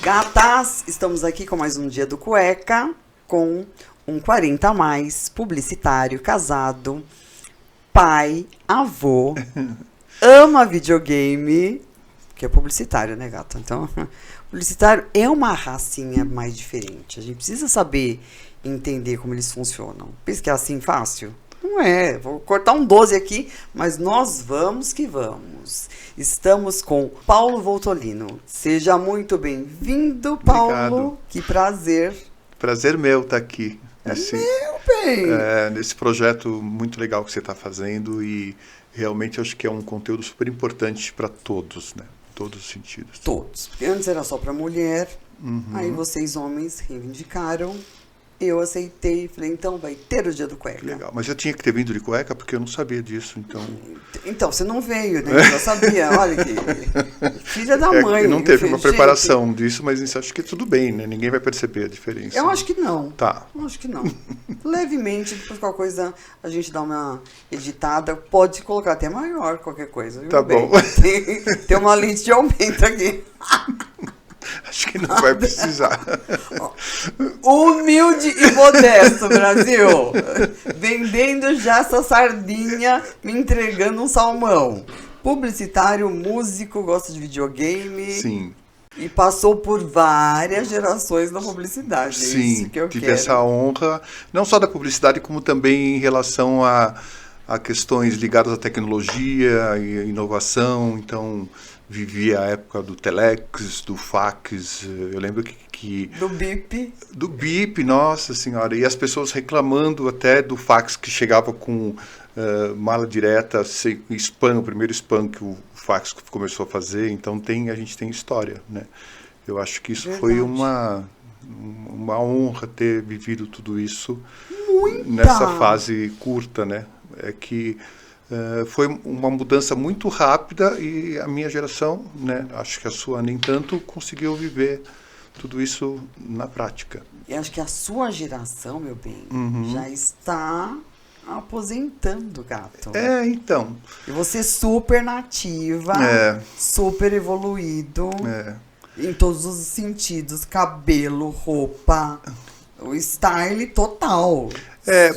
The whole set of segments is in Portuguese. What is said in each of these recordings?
Gatas, estamos aqui com mais um Dia do Cueca, com um 40 a mais, publicitário, casado, pai, avô, ama videogame, que é publicitário, né, gata? Então, publicitário é uma racinha mais diferente. A gente precisa saber entender como eles funcionam. Pensa que é assim fácil? Não é, vou cortar um 12 aqui, mas nós vamos que vamos. Estamos com Paulo Voltolino. Seja muito bem-vindo, Paulo. Obrigado. Que prazer. Prazer meu estar aqui. Meu bem. Nesse projeto muito legal que você está fazendo e realmente acho que é um conteúdo super importante para todos, né? Todos os sentidos. Todos. Porque antes era só para mulher, aí vocês homens reivindicaram. Eu aceitei e falei, então vai ter o Dia do Cueca. Legal, mas eu tinha que ter vindo de cueca porque eu não sabia disso, então... Então, você não veio, né? Eu já sabia, olha que... Filha da mãe. Não teve uma preparação disso, mas isso acho que tudo bem, né? Ninguém vai perceber a diferença. Eu acho que não. Tá. Eu acho que não. Levemente, depois qualquer coisa a gente dá uma editada, pode colocar até maior qualquer coisa. Viu? Tá Bem, bom. Tem uma lente de aumento aqui. Acho que não vai precisar. Humilde e modesto, Brasil. Vendendo já essa sardinha, me entregando um salmão. Publicitário, músico, gosta de videogame. Sim. E passou por várias gerações da publicidade. Sim, isso que eu tive quero. essa honra, não só da publicidade, como também em relação a questões ligadas à tecnologia e inovação. Então, vivi a época do telex, do fax, eu lembro que... Do BIP. Do BIP, nossa senhora, e as pessoas reclamando até do fax que chegava com mala direta, spam, o primeiro spam que o fax começou a fazer, então a gente tem história, né? Eu acho que isso Verdade. foi uma honra ter vivido tudo isso Muita. nessa fase curta, né? É que foi uma mudança muito rápida e a minha geração, né, acho que a sua nem tanto, conseguiu viver tudo isso na prática. E acho que a sua geração, meu bem, já está aposentando, gato. Então. E você super nativa, super evoluído, em todos os sentidos, cabelo, roupa, o style total.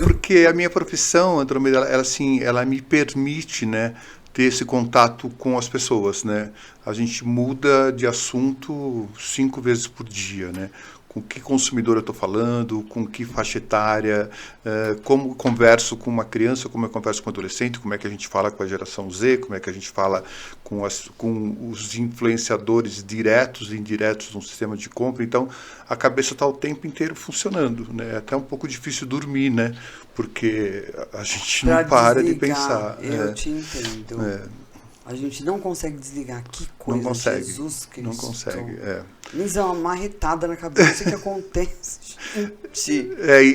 Porque a minha profissão, Andromeda, ela me permite, né, ter esse contato com as pessoas, né? A gente muda de assunto 5 vezes por dia, né? Com que consumidor eu estou falando, com que faixa etária, como converso com uma criança, como eu converso com um adolescente, como é que a gente fala com a geração Z, como é que a gente fala com os influenciadores diretos e indiretos no sistema de compra. Então, a cabeça está o tempo inteiro funcionando, né? É até um pouco difícil dormir, né? Porque a gente não para de pensar. Eu te entendo. A gente não consegue desligar. Que coisa, não consegue, Jesus Cristo. Não consegue, Mas é uma marretada na cabeça que acontece, gente.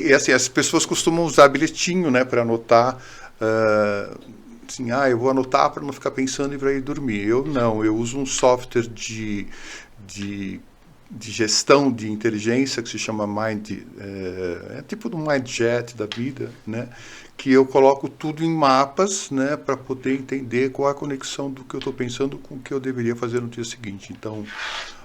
E assim, as pessoas costumam usar bilhetinho, né, para anotar, assim, eu vou anotar para não ficar pensando e para ir dormir. Eu não, eu uso um software de gestão de inteligência que se chama Mind, é tipo do MindJet da vida, né? Que eu coloco tudo em mapas, né, para poder entender qual é a conexão do que eu estou pensando com o que eu deveria fazer no dia seguinte. Então,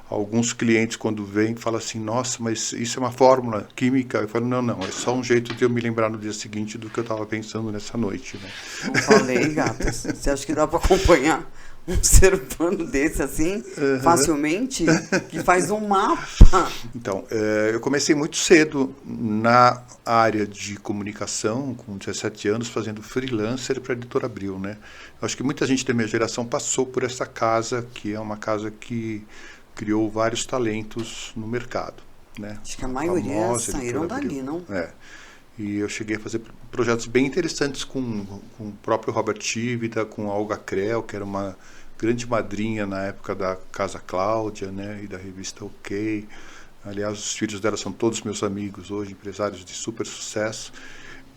alguns clientes quando vêm falam assim, nossa, mas isso é uma fórmula química? Eu falo, não, é só um jeito de eu me lembrar no dia seguinte do que eu estava pensando nessa noite, né? Eu falei, gata, você acha que dá para acompanhar um ser humano desse assim, facilmente, que faz um mapa? Então, eu comecei muito cedo na área de comunicação, com 17 anos, fazendo freelancer para a Editora Abril, né? Eu acho que muita gente da minha geração passou por essa casa, que é uma casa que criou vários talentos no mercado, né? Acho que a maioria saíram dali, não? E eu cheguei a fazer projetos bem interessantes com o próprio Robert Tivita, com a Olga Krell, que era uma grande madrinha na época da Casa Cláudia, né, e da revista OK. Aliás, os filhos dela são todos meus amigos hoje, empresários de super sucesso.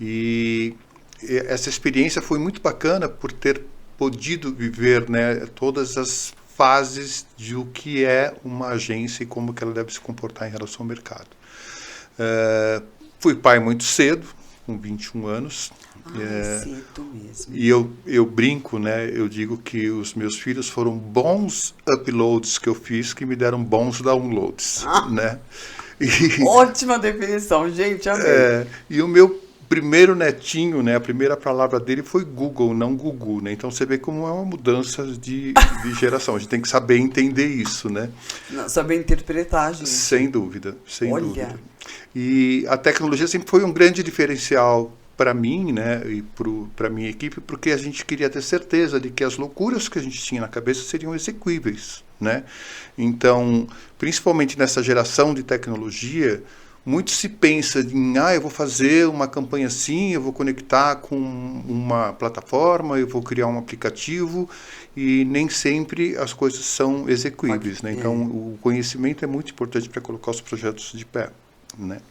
E essa experiência foi muito bacana por ter podido viver, né, todas as fases de o que é uma agência e como que ela deve se comportar em relação ao mercado. Fui pai muito cedo, com 21 anos. Cedo mesmo. E eu brinco, né? Eu digo que os meus filhos foram bons uploads que eu fiz que me deram bons downloads, né? Ótima definição, gente, amei. E o meu primeiro netinho, né? A primeira palavra dele foi Google, não Gugu, né? Então você vê como é uma mudança de geração. A gente tem que saber entender isso, né? Não, saber interpretar, gente. Sem dúvida, sem Olha. dúvida. E a tecnologia sempre foi um grande diferencial para mim, né, e para minha equipe, porque a gente queria ter certeza de que as loucuras que a gente tinha na cabeça seriam execuíveis, né? Então, principalmente nessa geração de tecnologia, muito se pensa em, eu vou fazer uma campanha assim, eu vou conectar com uma plataforma, eu vou criar um aplicativo, e nem sempre as coisas são execuíveis, né? Então, o conhecimento é muito importante para colocar os projetos de pé, né?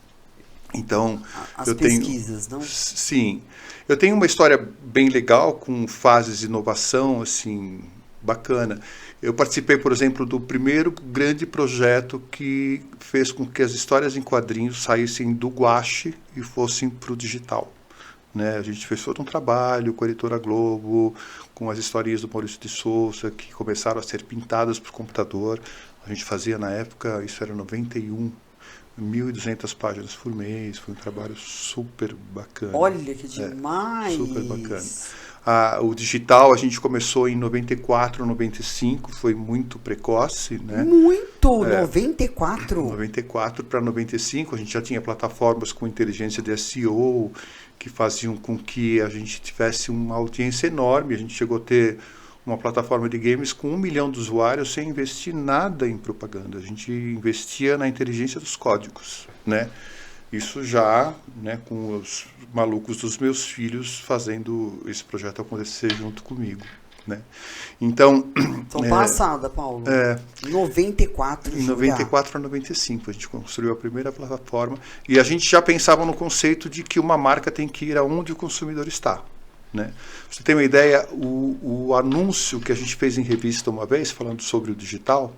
Então, as pesquisas, não? Sim. Eu tenho uma história bem legal, com fases de inovação, assim, bacana. Eu participei, por exemplo, do primeiro grande projeto que fez com que as histórias em quadrinhos saíssem do guache e fossem para o digital, né? A gente fez todo um trabalho com a Editora Globo, com as historinhas do Maurício de Souza, que começaram a ser pintadas para o computador. A gente fazia, na época, isso era 91, 1.200 páginas por mês. Foi um trabalho super bacana. Olha que demais! Super bacana. O digital a gente começou em 94, 95, foi muito precoce, né? Muito! 94? 94 para 95, a gente já tinha plataformas com inteligência de SEO que faziam com que a gente tivesse uma audiência enorme. A gente chegou a ter uma plataforma de games com 1 milhão de usuários sem investir nada em propaganda. A gente investia na inteligência dos códigos, né? Isso já, né, com os malucos dos meus filhos fazendo esse projeto acontecer junto comigo, né? Então... passada, Paulo. 94. Em 94 a 95, a gente construiu a primeira plataforma e a gente já pensava no conceito de que uma marca tem que ir aonde o consumidor está, né? Pra você ter uma ideia, o anúncio que a gente fez em revista uma vez, falando sobre o digital,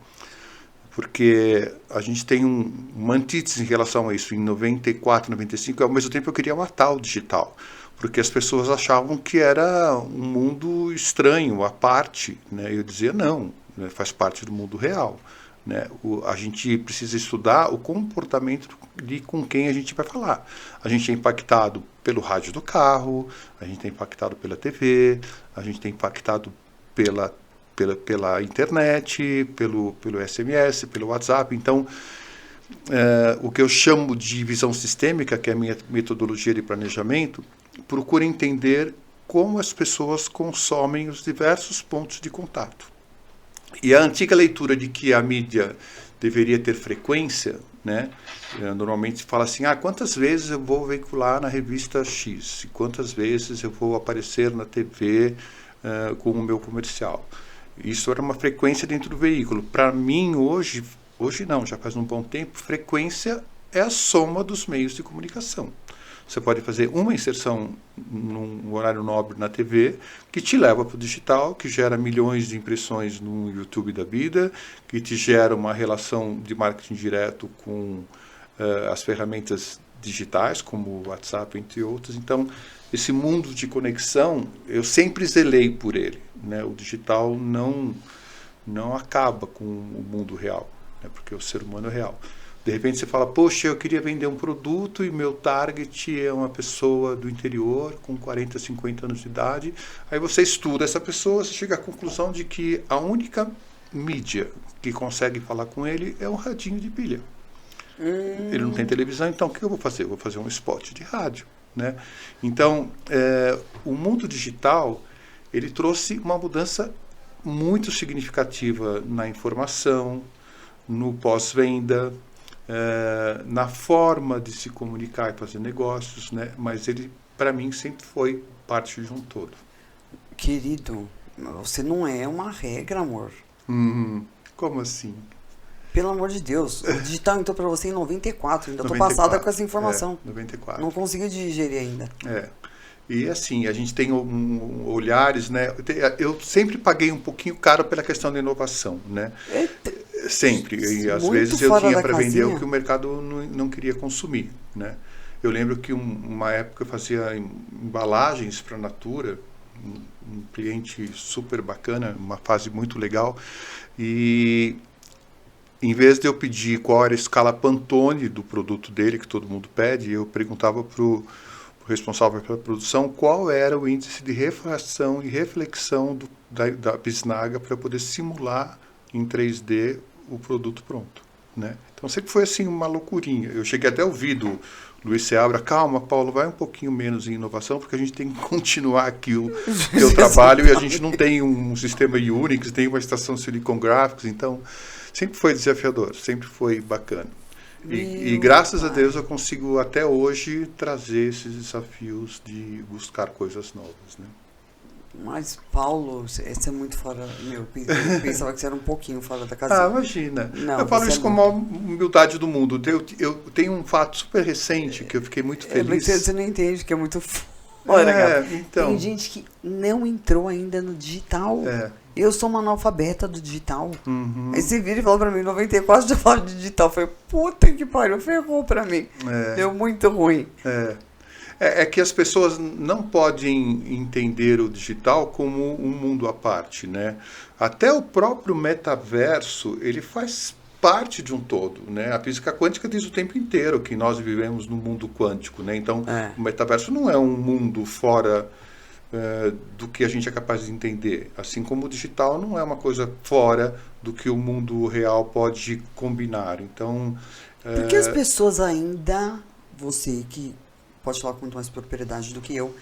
porque a gente tem uma antítese em relação a isso. Em 94, 95, ao mesmo tempo eu queria matar o digital, porque as pessoas achavam que era um mundo estranho, à parte, né? Eu dizia, não, né? Faz parte do mundo real, né? A gente precisa estudar o comportamento de com quem a gente vai falar. A gente é impactado pelo rádio do carro, a gente é impactado pela TV, a gente é impactado pela internet, pelo SMS, pelo WhatsApp. Então, o que eu chamo de visão sistêmica, que é a minha metodologia de planejamento, procura entender como as pessoas consomem os diversos pontos de contato. E a antiga leitura de que a mídia deveria ter frequência, né? Normalmente se fala assim, quantas vezes eu vou veicular na revista X, e quantas vezes eu vou aparecer na TV com o meu comercial. Isso era uma frequência dentro do veículo. Para mim, hoje não, já faz um bom tempo, frequência é a soma dos meios de comunicação. Você pode fazer uma inserção num horário nobre na TV, que te leva para o digital, que gera milhões de impressões no YouTube da vida, que te gera uma relação de marketing direto com as ferramentas digitais, como o WhatsApp, entre outras. Então, esse mundo de conexão, eu sempre zelei por ele, né? O digital não acaba com o mundo real, né? Porque o ser humano é real. De repente você fala, poxa, eu queria vender um produto e meu target é uma pessoa do interior com 40, 50 anos de idade. Aí você estuda essa pessoa, você chega à conclusão de que a única mídia que consegue falar com ele é um radinho de pilha. Ele não tem televisão, então o que eu vou fazer? Eu vou fazer um spot de rádio, né? Então, o mundo digital, ele trouxe uma mudança muito significativa na informação, no pós-venda, na forma de se comunicar e fazer negócios, né? Mas ele, para mim, sempre foi parte de um todo. Querido, você não é uma regra, amor. Como assim? Pelo amor de Deus. O digital entrou para você em 94. Ainda estou passada com essa informação. 94. Não consegui digerir ainda. E assim, a gente tem olhares, né? Eu sempre paguei um pouquinho caro pela questão da inovação, né? Eita, Sempre. E às muito vezes eu fora tinha da para vender o casinha. que o mercado não queria consumir, né? Eu lembro que uma época eu fazia embalagens para a Natura, um cliente super bacana, uma fase muito legal, e em vez de eu pedir qual era a escala Pantone do produto dele, que todo mundo pede, eu perguntava para o responsável pela produção qual era o índice de refração e reflexão da bisnaga para poder simular em 3D o produto pronto, né? Então sempre foi assim uma loucurinha. Eu cheguei até a ouvir do Luiz Seabra: calma, Paulo, vai um pouquinho menos em inovação, porque a gente tem que continuar aqui o teu trabalho e a gente não tem um sistema Unix, tem uma estação Silicon Graphics, então sempre foi desafiador, sempre foi bacana. E graças a Deus eu consigo até hoje trazer esses desafios de buscar coisas novas, né? Mas, Paulo, esse é muito fora. Meu, eu pensava que você era um pouquinho fora da Ah, casinha. imagina. Não, Eu falo você isso é com a muito. maior humildade do mundo. Eu tenho um fato super recente que eu fiquei muito É, mas feliz. você não entende que é muito fora, cara. Então. Tem gente que não entrou ainda no digital. É. Eu sou uma analfabeta do digital. Uhum. Aí você vira e fala pra mim, 94 já fala de digital. Eu falei, puta que pariu, ferrou pra mim. Deu muito ruim. É que as pessoas não podem entender o digital como um mundo à parte, né? Até o próprio metaverso, ele faz parte de um todo, né? A física quântica diz o tempo inteiro que nós vivemos no mundo quântico, né? Então, o metaverso não é um mundo fora do que a gente é capaz de entender. Assim como o digital não é uma coisa fora do que o mundo real pode combinar. Então, Por que as pessoas ainda, você que pode falar com muito mais propriedade do que eu,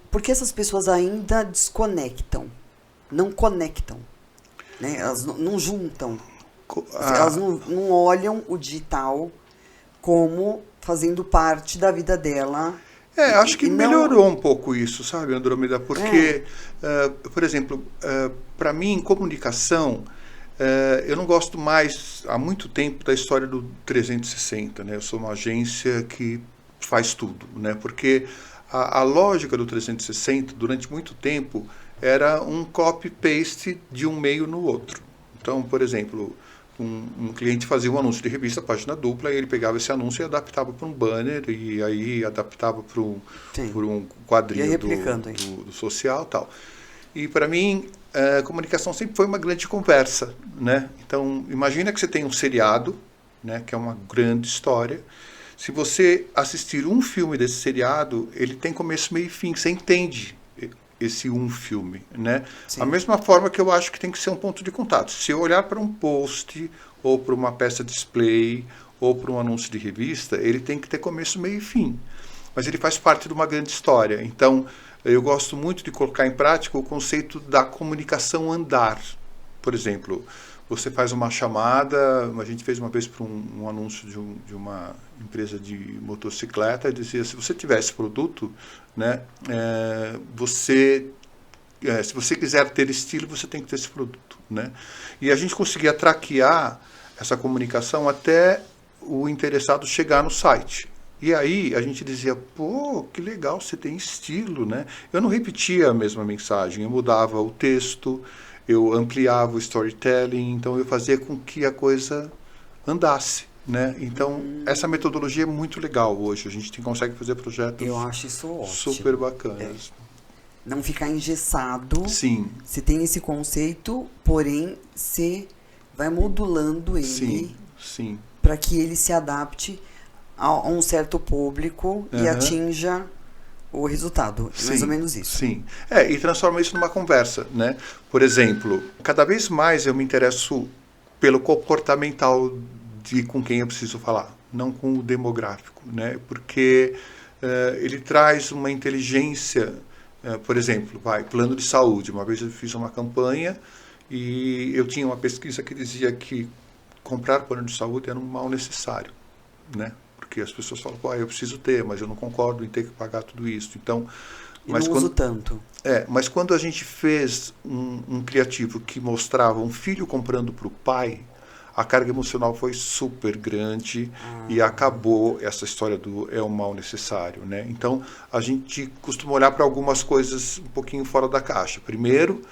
por que essas pessoas ainda desconectam, não conectam, né? Elas não juntam, elas não olham o digital como fazendo parte da vida dela. Acho que E não- melhorou um pouco isso, sabe, Andrômeda? Porque, por exemplo, para mim, em comunicação, eu não gosto mais, há muito tempo, da história do 360, né? Eu sou uma agência que faz tudo, né? Porque a lógica do 360, durante muito tempo, era um copy-paste de um meio no outro. Então, por exemplo, um cliente fazia um anúncio de revista, página dupla, e ele pegava esse anúncio e adaptava para um banner, e aí adaptava para um quadrinho do social e tal. E para mim, a comunicação sempre foi uma grande conversa, né? Então, imagina que você tem um seriado, né, que é uma grande história. Se você assistir um filme desse seriado, ele tem começo, meio e fim, você entende esse um filme, né? Sim. A mesma forma que eu acho que tem que ser um ponto de contato. Se eu olhar para um post, ou para uma peça display, ou para um anúncio de revista, ele tem que ter começo, meio e fim. Mas ele faz parte de uma grande história. Então, eu gosto muito de colocar em prática o conceito da comunicação andar. Por exemplo, você faz uma chamada, a gente fez uma vez para um anúncio de uma empresa de motocicleta, e dizia: se você tiver esse produto, né, se você quiser ter estilo, você tem que ter esse produto, né? E a gente conseguia traquear essa comunicação até o interessado chegar no site. E aí a gente dizia: pô, que legal, você tem estilo, né? Eu não repetia a mesma mensagem, eu mudava o texto, eu ampliava o storytelling, então eu fazia com que a coisa andasse, né? Então, essa metodologia é muito legal hoje. A gente consegue fazer projetos, eu acho isso ótimo, super bacanas. Não ficar engessado. Sim. Você tem esse conceito, porém você vai modulando ele Sim. para que ele se adapte a um certo público e atinja o resultado. É mais ou menos isso. Sim. E transforma isso numa conversa, né? Por exemplo, cada vez mais eu me interesso pelo comportamental com quem eu preciso falar, não com o demográfico, né? Porque ele traz uma inteligência, por exemplo, plano de saúde. Uma vez eu fiz uma campanha e eu tinha uma pesquisa que dizia que comprar plano de saúde era um mal necessário, né? Porque as pessoas falam: pô, eu preciso ter, mas eu não concordo em ter que pagar tudo isso. Então, mas não uso tanto. Mas quando a gente fez um criativo que mostrava um filho comprando para o pai, a carga emocional foi super grande e acabou essa história do é um mal necessário, né? Então, a gente costuma olhar para algumas coisas um pouquinho fora da caixa. Primeiro,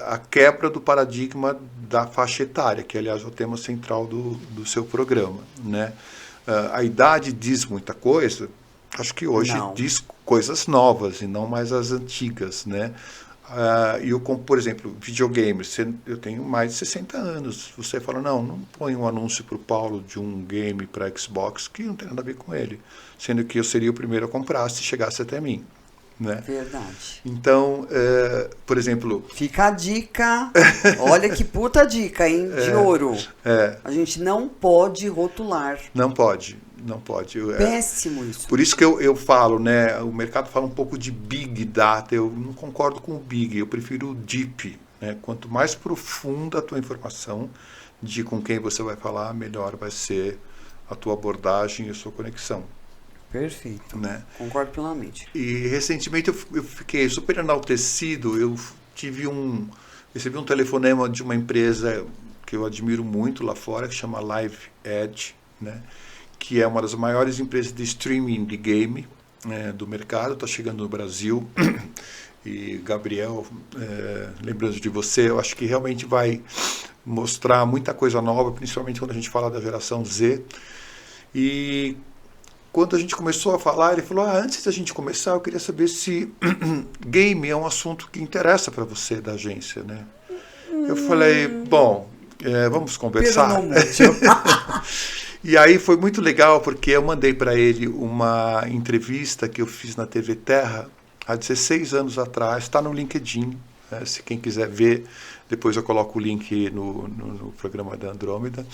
a quebra do paradigma da faixa etária, que, aliás, é o tema central do seu programa, né? A idade diz muita coisa, acho que hoje Não. diz coisas novas e não mais as antigas, né? Por exemplo, videogames, eu tenho mais de 60 anos. Você fala, não põe um anúncio para o Paulo de um game para Xbox que não tem nada a ver com ele. Sendo que eu seria o primeiro a comprar se chegasse até mim. Né? Verdade. Então, por exemplo... Fica a dica. Olha que puta dica, hein? De ouro. A gente não pode rotular. Não pode. Não pode. Péssimo isso. Por isso que eu falo, né? O mercado fala um pouco de Big Data. Eu não concordo com o Big, eu prefiro o Deep. Né? Quanto mais profunda a tua informação de com quem você vai falar, melhor vai ser a tua abordagem e a sua conexão. Perfeito. Né? Concordo plenamente. E recentemente eu fiquei super enaltecido. Eu recebi um telefonema de uma empresa que eu admiro muito lá fora, que chama Live Edge, né? Que é uma das maiores empresas de streaming de game do mercado, está chegando no Brasil. E Gabriel, lembrando de você, eu acho que realmente vai mostrar muita coisa nova, principalmente quando a gente fala da geração Z. E quando a gente começou a falar, ele falou, antes da gente começar, eu queria saber se game é um assunto que interessa para você da agência, né? Eu falei, bom, vamos conversar. E aí foi muito legal, porque eu mandei para ele uma entrevista que eu fiz na TV Terra há 16 anos atrás, está no LinkedIn, né? Se quem quiser ver, depois eu coloco o link no programa da Andrômeda,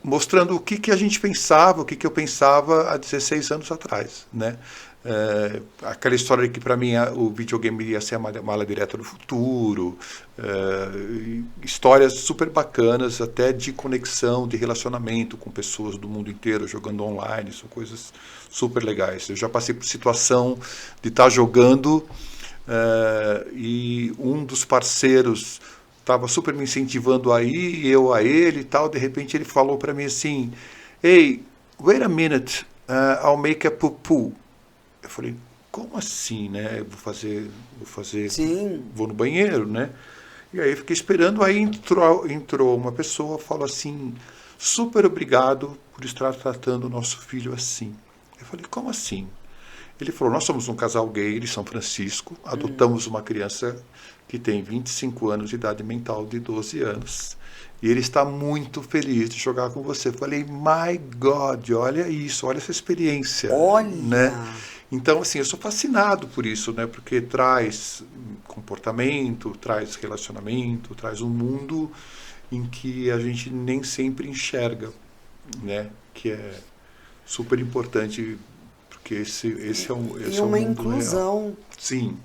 mostrando o que a gente pensava, o que eu pensava há 16 anos atrás, né? Aquela história que para mim o videogame ia ser a mala direta do futuro, histórias super bacanas, até de conexão, de relacionamento com pessoas do mundo inteiro jogando online, são coisas super legais. Eu já passei por situação de estar jogando e um dos parceiros estava super me incentivando aí, eu a ele e tal, de repente ele falou para mim assim, hey, wait a minute, I'll make a poo-poo. Eu falei, como assim, né? Eu vou fazer, Sim. Vou no banheiro, né? E aí eu fiquei esperando, aí entrou uma pessoa, falou assim, super obrigado por estar tratando o nosso filho assim. Eu falei, como assim? Ele falou, nós somos um casal gay de São Francisco, adotamos uma criança que tem 25 anos de idade mental de 12 anos. E ele está muito feliz de jogar com você. Eu falei, my God, olha isso, olha essa experiência. Olha! Né? Então, assim, eu sou fascinado por isso, né? Porque traz comportamento, traz relacionamento, traz um mundo em que a gente nem sempre enxerga, né? Que é super importante, porque esse é um e uma inclusão. Real. Sim.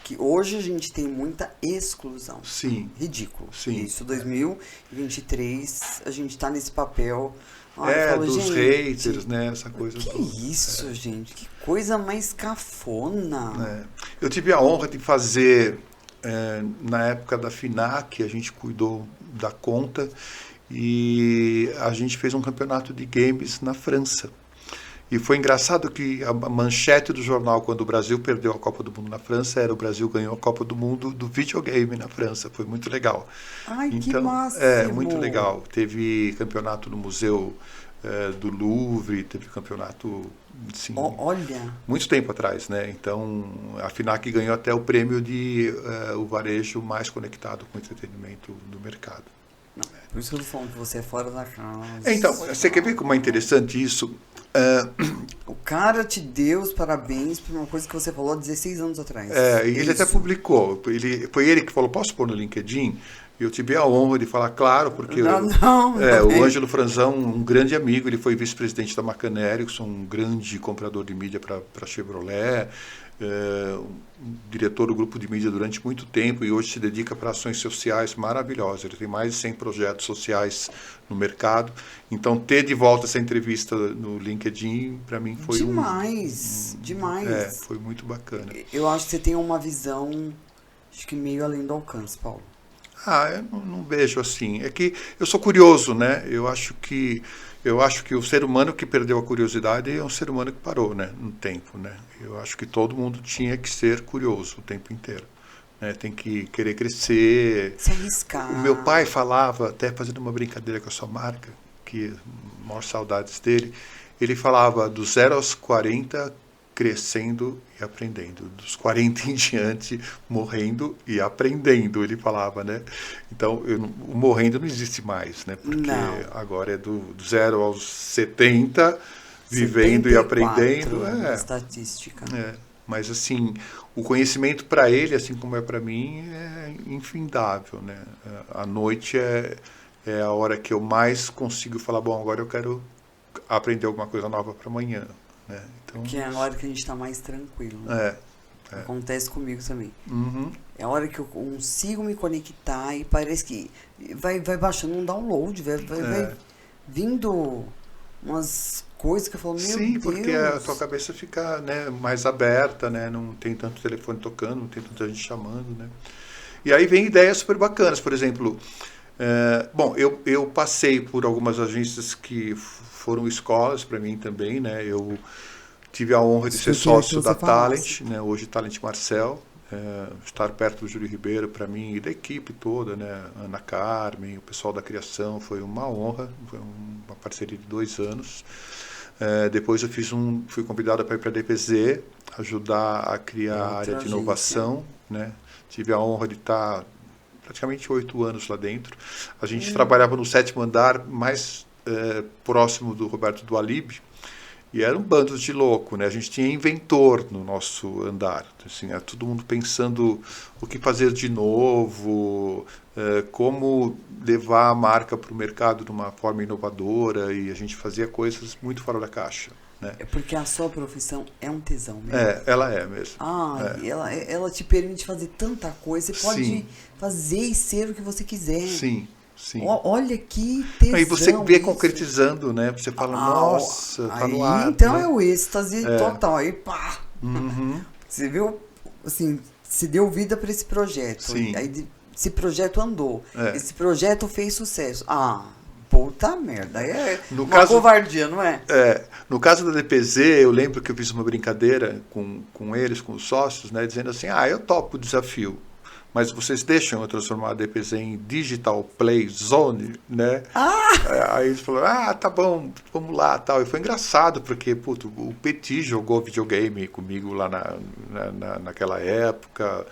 Que hoje a gente tem muita exclusão. Sim. Ridículo. Sim. Isso, 2023, a gente tá nesse papel... falo, dos haters, né? Essa coisa que toda. isso, gente? Que coisa mais cafona. Eu tive a honra de fazer, na época da FINAC, a gente cuidou da conta e a gente fez um campeonato de games na França. E foi engraçado que a manchete do jornal, quando o Brasil perdeu a Copa do Mundo na França, era o Brasil ganhou a Copa do Mundo do videogame na França. Foi muito legal. Ai, então, que máximo! Muito legal. Teve campeonato no Museu do Louvre, teve campeonato, assim, olha, muito tempo atrás, né? Então, a FINAC ganhou até o prêmio de o varejo mais conectado com o entretenimento do mercado. Não, por isso que eu tô falando que você é fora da casa. Então, você quer ver como é interessante isso? O cara te deu os parabéns por uma coisa que você falou há 16 anos atrás. E ele até publicou. Foi ele que falou, posso pôr no LinkedIn? Eu tive a honra de falar, claro, porque o Ângelo Franzão, um grande amigo, ele foi vice-presidente da Macan Erickson, um grande comprador de mídia para Chevrolet, diretor do grupo de mídia durante muito tempo e hoje se dedica para ações sociais maravilhosas. Ele tem mais de 100 projetos sociais no mercado. Então, ter de volta essa entrevista no LinkedIn, para mim, foi demais. Foi muito bacana. Eu acho que você tem uma visão, acho que meio além do alcance, Paulo. Eu não vejo assim. É que eu sou curioso, né? Eu acho que o ser humano que perdeu a curiosidade é um ser humano que parou, né, no tempo, né? Eu acho que todo mundo tinha que ser curioso o tempo inteiro, né? Tem que querer crescer. Se arriscar. O meu pai falava, até fazendo uma brincadeira com a sua marca, que maior saudades dele, ele falava do 0 aos 40 crescendo e aprendendo, dos 40 em diante morrendo e aprendendo, ele falava, né? Então, o morrendo não existe mais, né? Porque Não. agora é do 0 aos 70, vivendo e 74 aprendendo. na estatística. Mas assim, o conhecimento para ele, assim como é para mim, é infindável, né? A noite é a hora que eu mais consigo falar, bom, agora eu quero aprender alguma coisa nova para amanhã, né? Então, Que é a hora que a gente está mais tranquilo. Acontece comigo também. Uhum. É a hora que eu consigo me conectar e parece que vai baixando um download, vai vindo umas coisas que eu falo, meu Sim, Deus. porque a tua cabeça fica, né, mais aberta, né? Não tem tanto telefone tocando, não tem tanta gente chamando, né? E aí vem ideias super bacanas, por exemplo, bom, eu passei por algumas agências que foram escolas para mim também, né? Eu tive a honra de ser sócio da Talent, né? Hoje Talent Marcel, estar perto do Júlio Ribeiro para mim e da equipe toda, né? Ana Carmen, o pessoal da criação, foi uma honra, foi uma parceria de 2 anos. Depois eu fui convidado para ir para a DPZ, ajudar a criar a área de inovação, né? Tive a honra de estar praticamente 8 anos lá dentro. A gente trabalhava no 7º andar, mais próximo do Roberto Dualib, e era um bando de louco, né? A gente tinha inventor no nosso andar, assim, era todo mundo pensando o que fazer de novo, como levar a marca para o mercado de uma forma inovadora, e a gente fazia coisas muito fora da caixa, né? É porque a sua profissão é um tesão mesmo. Ela é mesmo. Ela te permite fazer tanta coisa, você pode Sim. fazer e ser o que você quiser. Sim. Sim. Olha que tesão. Aí você vê isso. concretizando, né? Você fala, nossa, tá no ar. Então né? é o êxtase total. Aí pá! Uhum. Você viu, assim, se deu vida para esse projeto. Sim. Aí esse projeto andou. Esse projeto fez sucesso. Puta merda. É covardia, não é? No caso da DPZ, eu lembro que eu fiz uma brincadeira com eles, com os sócios, né? Dizendo assim, eu topo o desafio. Mas vocês deixam eu transformar a DPZ em Digital Play Zone, né? Aí eles falaram, tá bom, vamos lá, tal. E foi engraçado, porque o Petit jogou videogame comigo lá naquela época,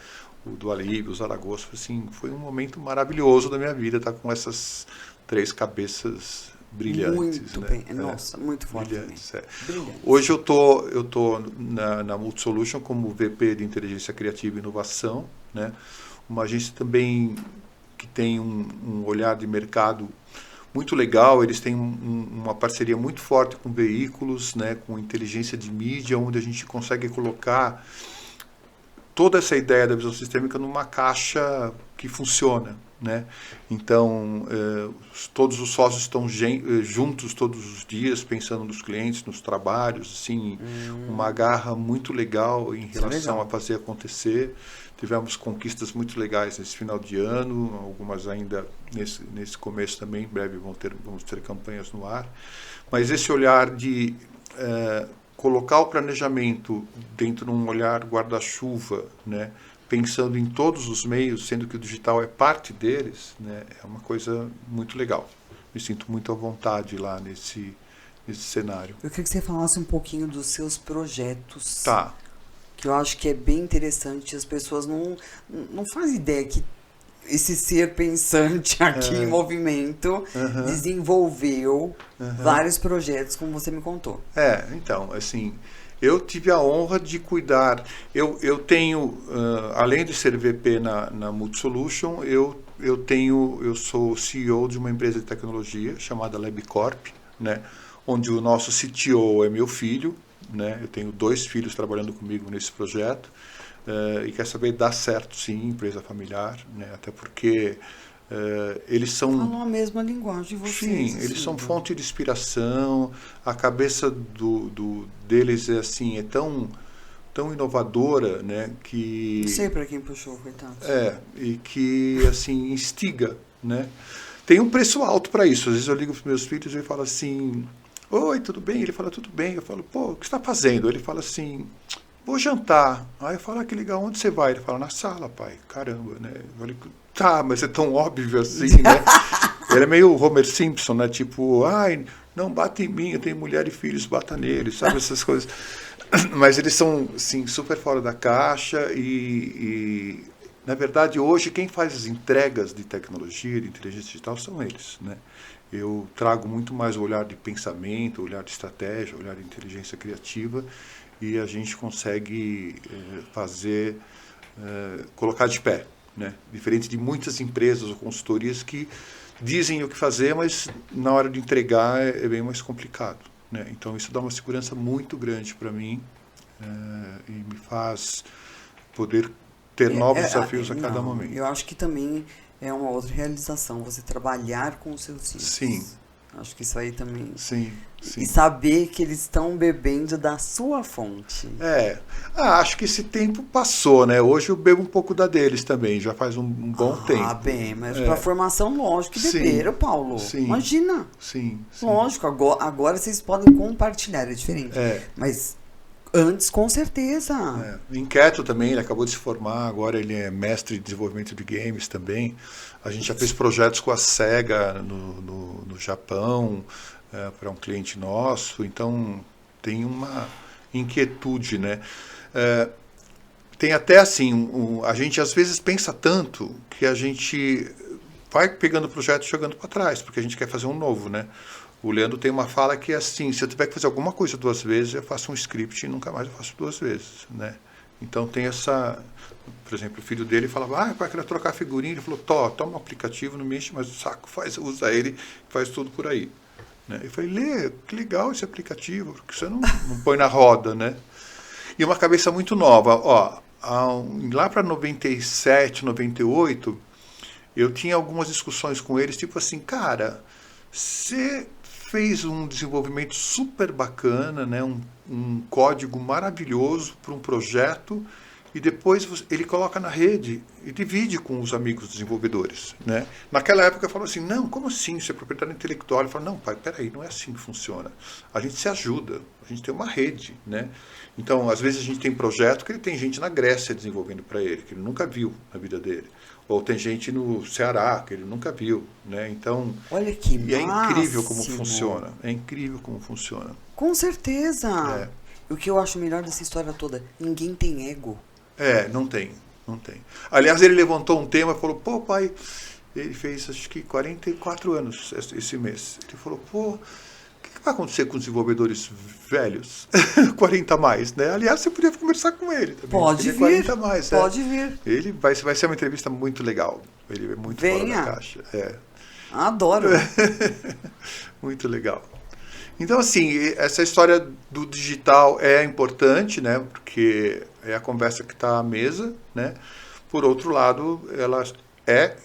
o Dualib, o Zaragoza, assim, foi um momento maravilhoso da minha vida, estar com essas 3 cabeças brilhantes. Muito bem, nossa, muito forte. Brilhantes, Brilhantes. Hoje eu tô na Multisolution como VP de Inteligência Criativa e Inovação, né? Uma agência também que tem um olhar de mercado muito legal. Eles têm uma parceria muito forte com veículos, né, com inteligência de mídia, onde a gente consegue colocar toda essa ideia da visão sistêmica numa caixa que funciona, né? Então, todos os sócios estão juntos todos os dias, pensando nos clientes, nos trabalhos, assim, uma garra muito legal em relação a fazer acontecer. Tivemos conquistas muito legais nesse final de ano, algumas ainda nesse começo também, em breve vamos ter campanhas no ar. Mas esse olhar de colocar o planejamento dentro de um olhar guarda-chuva, né, pensando em todos os meios, sendo que o digital é parte deles, né, é uma coisa muito legal. Me sinto muito à vontade lá nesse cenário. Eu queria que você falasse um pouquinho dos seus projetos. Tá. Que eu acho que é bem interessante. As pessoas não fazem ideia que esse ser pensante aqui em movimento desenvolveu vários projetos, como você me contou. Então, assim, eu tive a honra de cuidar. Eu tenho, além de ser VP na Multisolution, eu sou CEO de uma empresa de tecnologia chamada LabCorp, né, onde o nosso CTO é meu filho, né? Eu tenho 2 filhos trabalhando comigo nesse projeto, e quer saber, dá certo sim, empresa familiar, né? Até porque eles são... Falam a mesma linguagem de vocês. Sim, eles são fonte de inspiração, a cabeça deles é assim, é tão tão inovadora, né, que Não sei para quem puxou, coitado. e que assim instiga, né? Tem um preço alto para isso. Às vezes eu ligo para os meus filhos e eu falo assim: oi, tudo bem? Ele fala: tudo bem. Eu falo: pô, o que você está fazendo? Ele fala assim: vou jantar. Aí eu falo: ah, que legal, onde você vai? Ele fala: na sala, pai. Caramba, né? Eu falei: tá, mas é tão óbvio assim, né? Ele é meio Homer Simpson, né? Tipo, ai, não bata em mim, eu tenho mulher e filhos, bata nele, sabe? Essas coisas. Mas eles são, sim, super fora da caixa e, na verdade, hoje quem faz as entregas de tecnologia, de inteligência digital, são eles, né? Eu trago muito mais o olhar de pensamento, o olhar de estratégia, o olhar de inteligência criativa e a gente consegue fazer, colocar de pé, né? Diferente de muitas empresas ou consultorias que dizem o que fazer, mas na hora de entregar é bem mais complicado, né? Então isso dá uma segurança muito grande para mim e me faz poder ter novos desafios a cada momento. Eu acho que também é uma outra realização, você trabalhar com os seus filhos. Sim. Acho que isso aí também. Sim, sim. E saber que eles estão bebendo da sua fonte. Acho que esse tempo passou, né? Hoje eu bebo um pouco da deles também, já faz um bom tempo. Ah, bem, mas para formação, lógico que beberam, Paulo. Sim. Imagina. Sim. Lógico, agora vocês podem compartilhar, é diferente. Mas antes, com certeza. Inquieto também, ele acabou de se formar, agora ele é mestre de desenvolvimento de games também. A gente já fez projetos com a SEGA no Japão, para um cliente nosso, então tem uma inquietude, né? Tem até assim, a gente às vezes pensa tanto que a gente vai pegando o projeto e jogando para trás, porque a gente quer fazer um novo, né? O Leandro tem uma fala que é assim: se eu tiver que fazer alguma coisa 2 vezes, eu faço um script e nunca mais eu faço 2 vezes, né? Então tem essa... Por exemplo, o filho dele falava: pai, quero trocar figurinha. Ele falou: toma um aplicativo, não me enche mais o saco, usa ele, faz tudo por aí. Né? Eu falei: Lê, que legal esse aplicativo, porque você não põe na roda, né? E uma cabeça muito nova. Lá para 97, 98, eu tinha algumas discussões com eles, tipo assim: cara, você fez um desenvolvimento super bacana, né? Um código maravilhoso para um projeto e depois ele coloca na rede e divide com os amigos desenvolvedores, né? Naquela época eu falava assim: não, como assim? Você é proprietário intelectual? Ele falou: não, pai, peraí, não é assim que funciona. A gente se ajuda, a gente tem uma rede, né? Então, às vezes a gente tem projeto que ele tem gente na Grécia desenvolvendo para ele, que ele nunca viu na vida dele. Ou tem gente no Ceará, que ele nunca viu, né? Então, olha que e é incrível como funciona. É incrível como funciona. Com certeza. O que eu acho melhor dessa história toda, ninguém tem ego. Não tem. Aliás, ele levantou um tema e falou: pô, pai, ele fez acho que 44 anos esse mês. Ele falou: pô, o que vai acontecer com os desenvolvedores velhos? 40 a mais, né? Aliás, você podia conversar com ele também. Pode vir, 40 a mais, pode vir. Ele vai ser uma entrevista muito legal. Ele é muito fora da caixa. Adoro. Muito legal. Então, assim, essa história do digital é importante, né? Porque é a conversa que está à mesa, né? Por outro lado, ela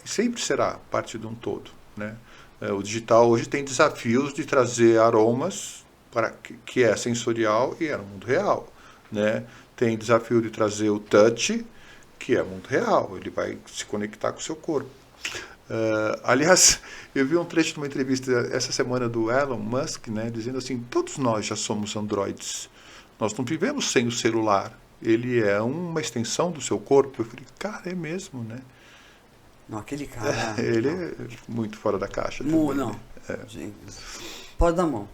sempre será parte de um todo, né? O digital hoje tem desafios de trazer aromas que é sensorial e é no mundo real, né? Tem desafio de trazer o touch, que é mundo real, ele vai se conectar com o seu corpo. Aliás, eu vi um trecho de uma entrevista essa semana do Elon Musk, né, dizendo assim: todos nós já somos androides, nós não vivemos sem o celular, ele é uma extensão do seu corpo. Eu falei: cara, é mesmo, né? Não, aquele cara... ele é muito fora da caixa. Não, gente, pode dar mão.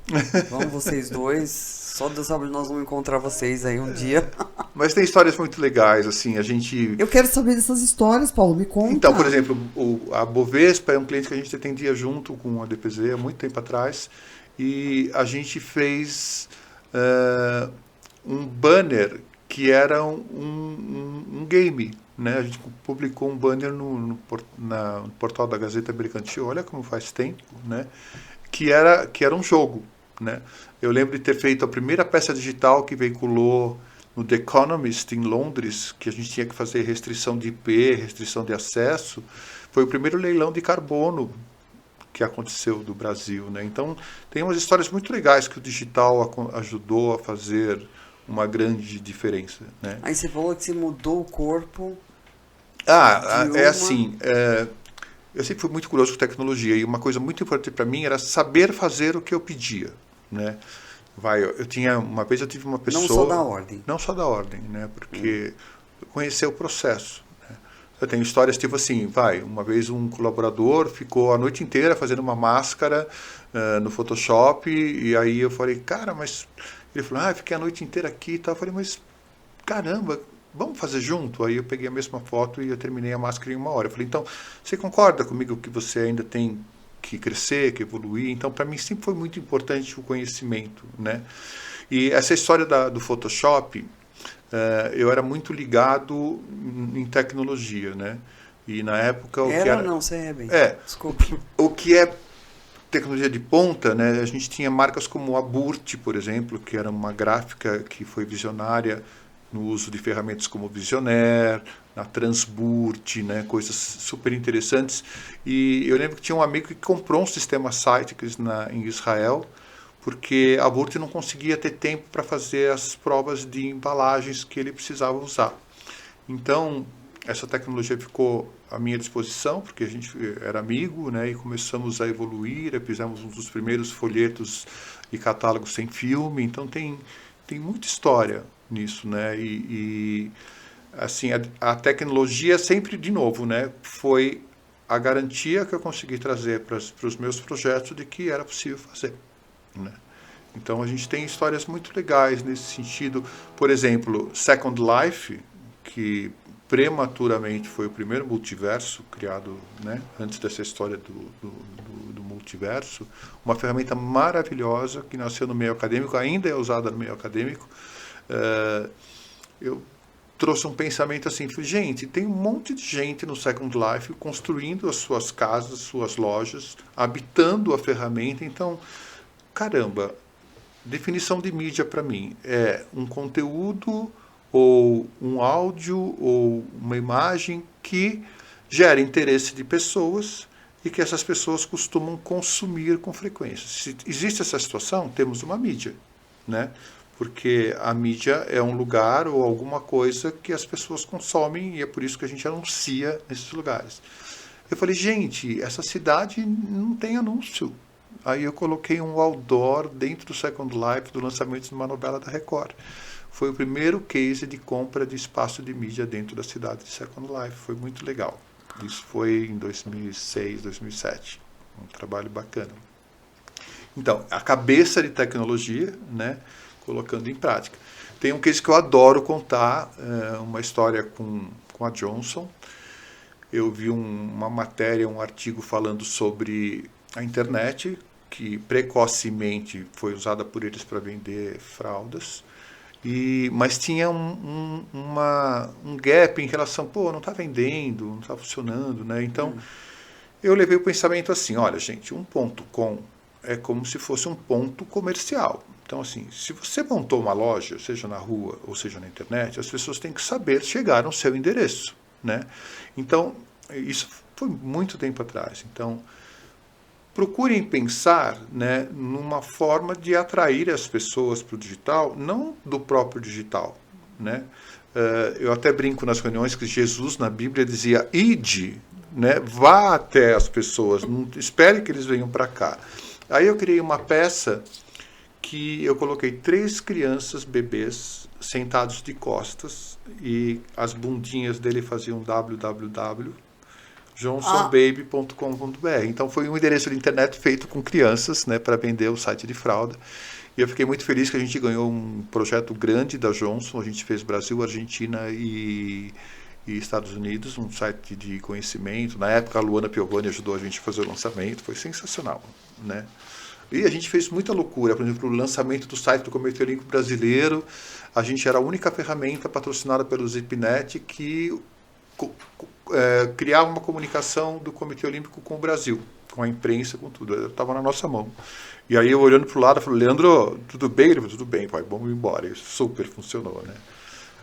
Vamos vocês dois, só Deus sabe, nós vamos encontrar vocês aí um dia. Mas tem histórias muito legais, assim, a gente... Eu quero saber dessas histórias, Paulo, me conta. Então, por exemplo, a Bovespa é um cliente que a gente atendia junto com a DPZ há muito tempo atrás, e a gente fez um banner que era um game, né? A gente publicou um banner no portal da Gazeta Mercantil, olha como faz tempo, né? Que era um jogo, né? Eu lembro de ter feito a primeira peça digital que veiculou no The Economist, em Londres, que a gente tinha que fazer restrição de IP, restrição de acesso. Foi o primeiro leilão de carbono que aconteceu do Brasil, né? Então, tem umas histórias muito legais que o digital ajudou a fazer uma grande diferença, né? Aí você falou que você mudou o corpo de É uma... assim, eu sempre fui muito curioso com tecnologia e uma coisa muito importante para mim era saber fazer o que eu pedia, né? Uma vez eu tive uma pessoa... Não só da ordem. Não só da ordem, né? Porque conhecer o processo. Eu tenho histórias tipo assim, uma vez um colaborador ficou a noite inteira fazendo uma máscara no Photoshop, e aí eu falei, cara, mas... Ele falou, fiquei a noite inteira aqui e tal. Eu falei, mas caramba, vamos fazer junto? Aí eu peguei a mesma foto e eu terminei a máscara em 1 hora. Eu falei, então, você concorda comigo que você ainda tem que crescer, que evoluir? Então, para mim sempre foi muito importante o conhecimento, né? E essa história do Photoshop... eu era muito ligado em tecnologia, né? E na época o que Era era... ou não, você é bem? Desculpa. O que é tecnologia de ponta, né? A gente tinha marcas como a Burt, por exemplo, que era uma gráfica que foi visionária no uso de ferramentas como Visionaire, na Transburt, né? Coisas super interessantes. E eu lembro que tinha um amigo que comprou um sistema Cytix em Israel, porque a Burt não conseguia ter tempo para fazer as provas de embalagens que ele precisava usar. Então, essa tecnologia ficou à minha disposição, porque a gente era amigo, né, e começamos a evoluir, fizemos um dos primeiros folhetos e catálogos sem filme, então tem muita história nisso, né, e assim, a tecnologia sempre, de novo, né, foi a garantia que eu consegui trazer para os meus projetos de que era possível fazer, né? Então a gente tem histórias muito legais nesse sentido. Por exemplo, Second Life, que prematuramente foi o primeiro multiverso criado, né, antes dessa história do multiverso, uma ferramenta maravilhosa que nasceu no meio acadêmico, ainda é usada no meio acadêmico. Eu trouxe um pensamento assim, gente, tem um monte de gente no Second Life construindo as suas casas, as suas lojas, habitando a ferramenta, então, caramba, definição de mídia para mim é um conteúdo ou um áudio ou uma imagem que gera interesse de pessoas e que essas pessoas costumam consumir com frequência. Se existe essa situação, temos uma mídia, né? Porque a mídia é um lugar ou alguma coisa que as pessoas consomem e é por isso que a gente anuncia nesses lugares. Eu falei, gente, essa cidade não tem anúncio. Aí eu coloquei um outdoor dentro do Second Life do lançamento de uma novela da Record. Foi o primeiro case de compra de espaço de mídia dentro da cidade de Second Life. Foi muito legal. Isso foi em 2006, 2007. Um trabalho bacana. Então, a cabeça de tecnologia, né, colocando em prática. Tem um case que eu adoro contar, uma história com a Johnson. Eu vi uma matéria, um artigo falando sobre a internet, que precocemente foi usada por eles para vender fraldas, mas tinha um gap em relação, não está vendendo, não está funcionando, né? Então, eu levei o pensamento assim, olha, gente, um ponto com é como se fosse um ponto comercial. Então, assim, se você montou uma loja, seja na rua ou seja na internet, as pessoas têm que saber chegar no seu endereço, né? Então, isso foi muito tempo atrás. Então, procurem pensar, né, numa forma de atrair as pessoas para o digital, não do próprio digital, né? Eu até brinco nas reuniões que Jesus na Bíblia dizia, ide, né, vá até as pessoas, não espere que eles venham para cá. Aí eu criei uma peça que eu coloquei 3 crianças, bebês, sentados de costas, e as bundinhas dele faziam www. johnsonbaby.com.br. Então foi um endereço de internet feito com crianças, né, para vender o site de fralda. E eu fiquei muito feliz que a gente ganhou um projeto grande da Johnson. A gente fez Brasil, Argentina e Estados Unidos, um site de conhecimento. Na época a Luana Piovani ajudou a gente a fazer o lançamento, foi sensacional, né? E a gente fez muita loucura, por exemplo, o lançamento do site do Comitê Olímpico Brasileiro, a gente era a única ferramenta patrocinada pelo Zipnet que criava uma comunicação do Comitê Olímpico com o Brasil, com a imprensa, com tudo. Estava na nossa mão. E aí eu olhando para o lado, eu falei, Leandro, tudo bem? Ele falou, tudo bem, pai, vamos embora. E super funcionou, né?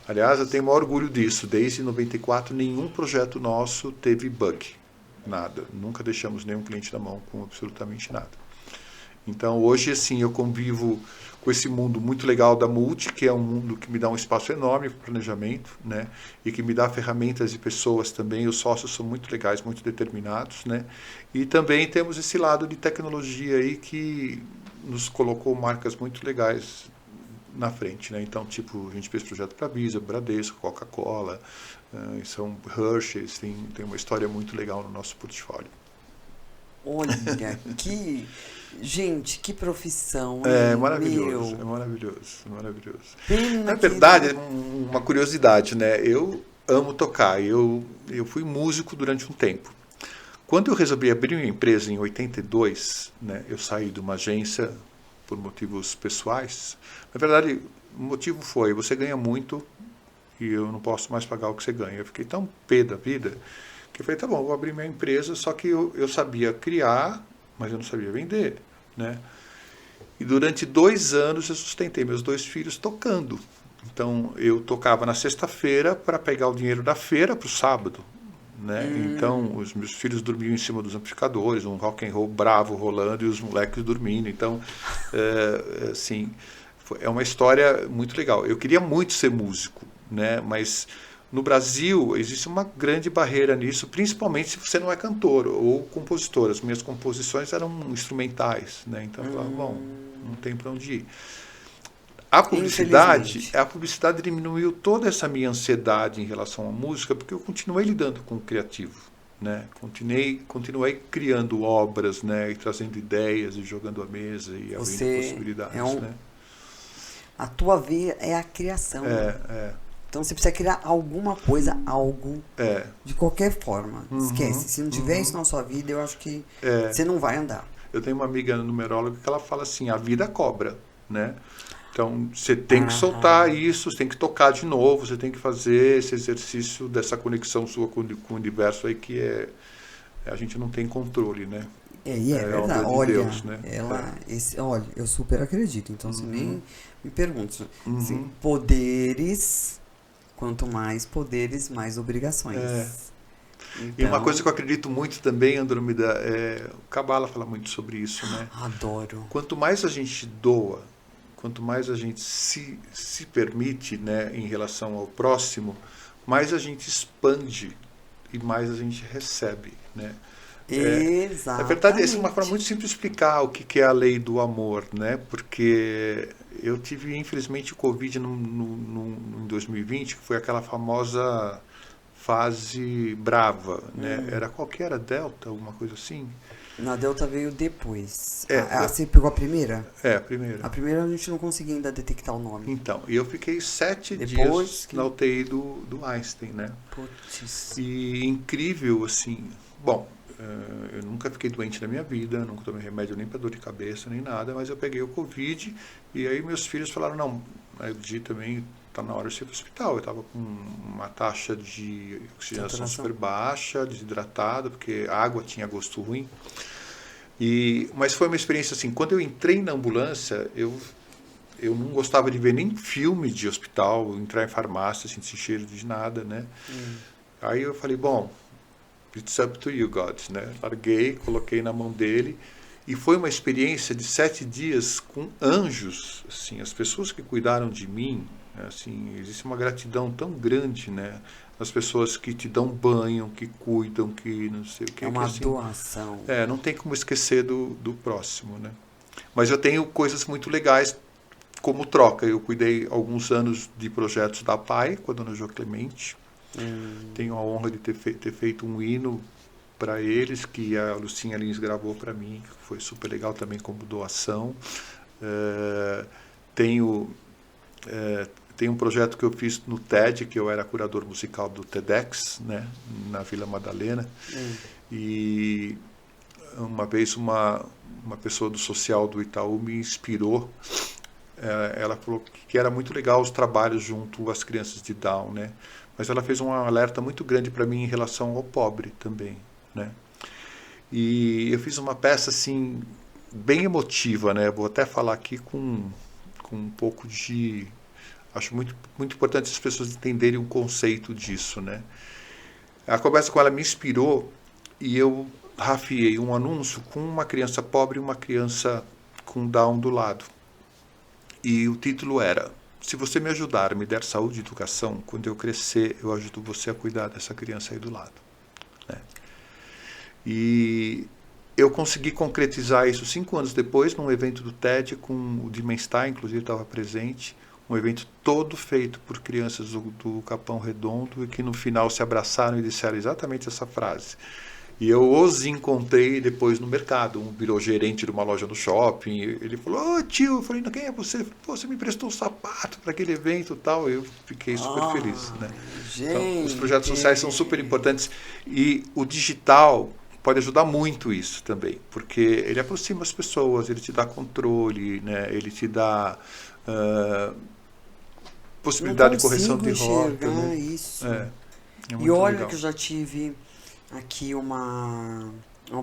Aliás, eu tenho o maior orgulho disso. Desde 94, nenhum projeto nosso teve bug. Nada. Nunca deixamos nenhum cliente na mão com absolutamente nada. Então, hoje, assim, eu convivo com esse mundo muito legal da Multi, que é um mundo que me dá um espaço enorme para planejamento, né? E que me dá ferramentas e pessoas também. Os sócios são muito legais, muito determinados, né? E também temos esse lado de tecnologia aí que nos colocou marcas muito legais na frente, né? Então, tipo, a gente fez projeto para Visa, Bradesco, Coca-Cola, são Hershey's, tem uma história muito legal no nosso portfólio. Olha, que. Gente, que profissão, É hein? maravilhoso, é Meu. maravilhoso, é maravilhoso. Na Pena que. verdade, é uma curiosidade, né? Eu amo tocar, eu fui músico durante um tempo. Quando eu resolvi abrir minha empresa em 82, né, eu saí de uma agência por motivos pessoais. Na verdade, o motivo foi, você ganha muito e eu não posso mais pagar o que você ganha. Eu fiquei tão pé da vida que eu falei, tá bom, vou abrir minha empresa, só que eu sabia criar, mas eu não sabia vender, né? E durante 2 anos eu sustentei meus 2 filhos tocando. Então eu tocava na sexta-feira para pegar o dinheiro da feira para o sábado, né? Então os meus filhos dormiam em cima dos amplificadores, um rock and roll bravo rolando e os moleques dormindo. Então, assim, é uma história muito legal. Eu queria muito ser músico, né? Mas no Brasil existe uma grande barreira nisso, principalmente se você não é cantor ou compositor. As minhas composições eram instrumentais, né? Então eu falava, bom, não tem para onde ir. Infelizmente. A publicidade diminuiu toda essa minha ansiedade em relação à música, porque eu continuei lidando com o criativo, né? Continuei criando obras, né? E trazendo ideias e jogando à mesa e abrindo Você é possibilidades, um. né? A tua veia é a criação. É, Então você precisa criar alguma coisa, algo, é. de qualquer forma. Uhum, Esquece. Se não tiver uhum. isso na sua vida, eu acho que É. você não vai andar. Eu tenho uma amiga numeróloga que ela fala assim, a vida cobra, né? Então, você tem que Ah, soltar isso, você tem que tocar de novo, você tem que fazer esse exercício dessa conexão sua com o universo aí que a gente não tem controle, né? e é É verdade. obra de Olha, Deus, né? olha, eu super acredito. Então você Uhum, nem me pergunta. Assim, uhum. poderes, quanto mais poderes, mais É. obrigações. E uma coisa Então, que eu acredito muito também, Andromeda, o Kabbalah fala muito sobre isso, né? adoro. Quanto mais a gente doa, quanto mais a gente se permite, né, em relação ao próximo, mais a gente expande e mais a gente recebe, né? Na verdade, essa é uma forma Exatamente. muito simples de explicar o que é a lei do amor, né? Porque eu tive, infelizmente, o Covid em 2020, que foi aquela famosa fase brava, né? Era qual que era? Delta, alguma coisa assim? Na Delta veio depois. É, Você pegou a primeira? é, a primeira. A primeira a gente não conseguia ainda detectar o nome. Então, e eu fiquei 7 dias Depois que. na UTI do Einstein, né? Putz. E incrível, assim, bom, eu nunca fiquei doente na minha vida, nunca tomei remédio nem para dor de cabeça, nem nada, mas eu peguei o Covid e aí meus filhos falaram, não, aí o Di também tá na hora de ir para o hospital. Eu estava com uma taxa de oxigenação Saturação. super baixa, desidratado, porque a água tinha gosto ruim. Mas foi uma experiência assim, quando eu entrei na ambulância, eu não gostava de ver nem filme de hospital, entrar em farmácia, sentir cheiro de nada, né? Aí eu falei, bom, it's up to you, God, né? Larguei, coloquei na mão dele e foi uma experiência de 7 dias com anjos, assim, as pessoas que cuidaram de mim, assim, existe uma gratidão tão grande, né? As pessoas que te dão banho, que cuidam, que não sei o É que uma assim, doação. não tem como esquecer do próximo, né? Mas eu tenho coisas muito legais como troca. Eu cuidei alguns anos de projetos da PAI com a dona Jo Clemente. Tenho a honra de ter feito um hino para eles, que a Lucinha Lins gravou para mim, que foi super legal também como doação. Tenho, tem um projeto que eu fiz no TED, que eu era curador musical do TEDx, né, na Vila Madalena. E uma vez uma pessoa do social do Itaú me inspirou. Ela falou que era muito legal os trabalhos junto às crianças de Down, né? Mas ela fez um alerta muito grande para mim em relação ao pobre também, né? E eu fiz uma peça assim bem emotiva, né? Vou até falar aqui com um pouco de, acho muito importante as pessoas entenderem o conceito disso, né? A conversa com ela me inspirou e eu rafiei um anúncio com uma criança pobre e uma criança com Down do lado. E o título era: se você me ajudar, me der saúde e educação, quando eu crescer, eu ajudo você a cuidar dessa criança aí do lado. Né? E eu consegui concretizar isso 5 anos depois, num evento do TED, com o Dimenstein, inclusive estava presente, um evento todo feito por crianças do Capão Redondo, e que no final se abraçaram e disseram exatamente essa frase. E eu os encontrei depois no mercado. Um virou gerente de uma loja no shopping. Ele falou: "Ô tio", eu falei: "Quem é você?" "Pô, você me emprestou um sapato para aquele evento e tal." Eu fiquei super feliz. Né? Então, os projetos sociais são super importantes. E o digital pode ajudar muito isso também. Porque ele aproxima as pessoas, ele te dá controle, né? Ele te dá possibilidade de correção de rota. Né? Isso. É muito e olha legal. que eu já tive aqui uma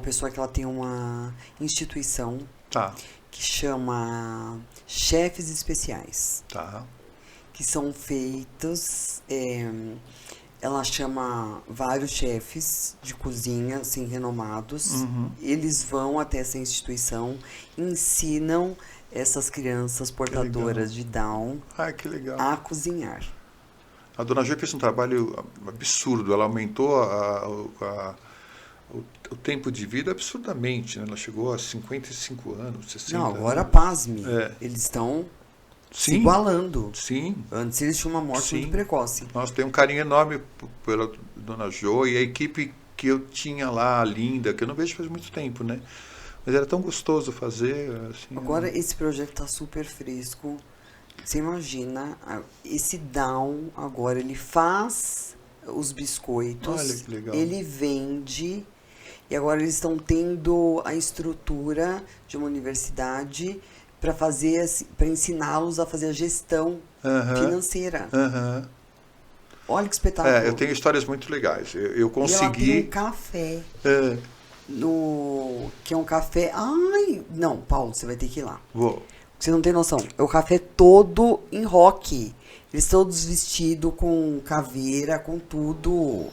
pessoa que ela tem uma instituição que chama Chefes Especiais, que são feitos, ela chama vários chefes de cozinha, assim, renomados, eles vão até essa instituição, ensinam essas crianças portadoras de Down que legal. a cozinhar. A Dona Gê fez um trabalho absurdo. Ela aumentou o tempo de vida absurdamente. Né? Ela chegou a 55 anos, 60 Não, agora anos. pasme. Eles estão se igualando. Sim. Antes eles tinham uma morte muito precoce. Nós temos um carinho enorme pela Dona Jo e a equipe que eu tinha lá, linda, que eu não vejo faz muito tempo, né? Mas era tão gostoso fazer. Assim, agora esse projeto está super fresco. Você imagina, esse Down agora, ele faz os biscoitos, olha que legal. Ele vende, e agora eles estão tendo a estrutura de uma universidade para ensiná-los a fazer a gestão financeira. Olha que espetáculo. Eu tenho histórias muito legais. Eu consegui... E ela tem um café, que é um café... Ai, não, Paulo, você vai ter que ir lá. Vou. Você não tem noção. É o café todo em rock. Eles todos vestidos com caveira, com tudo.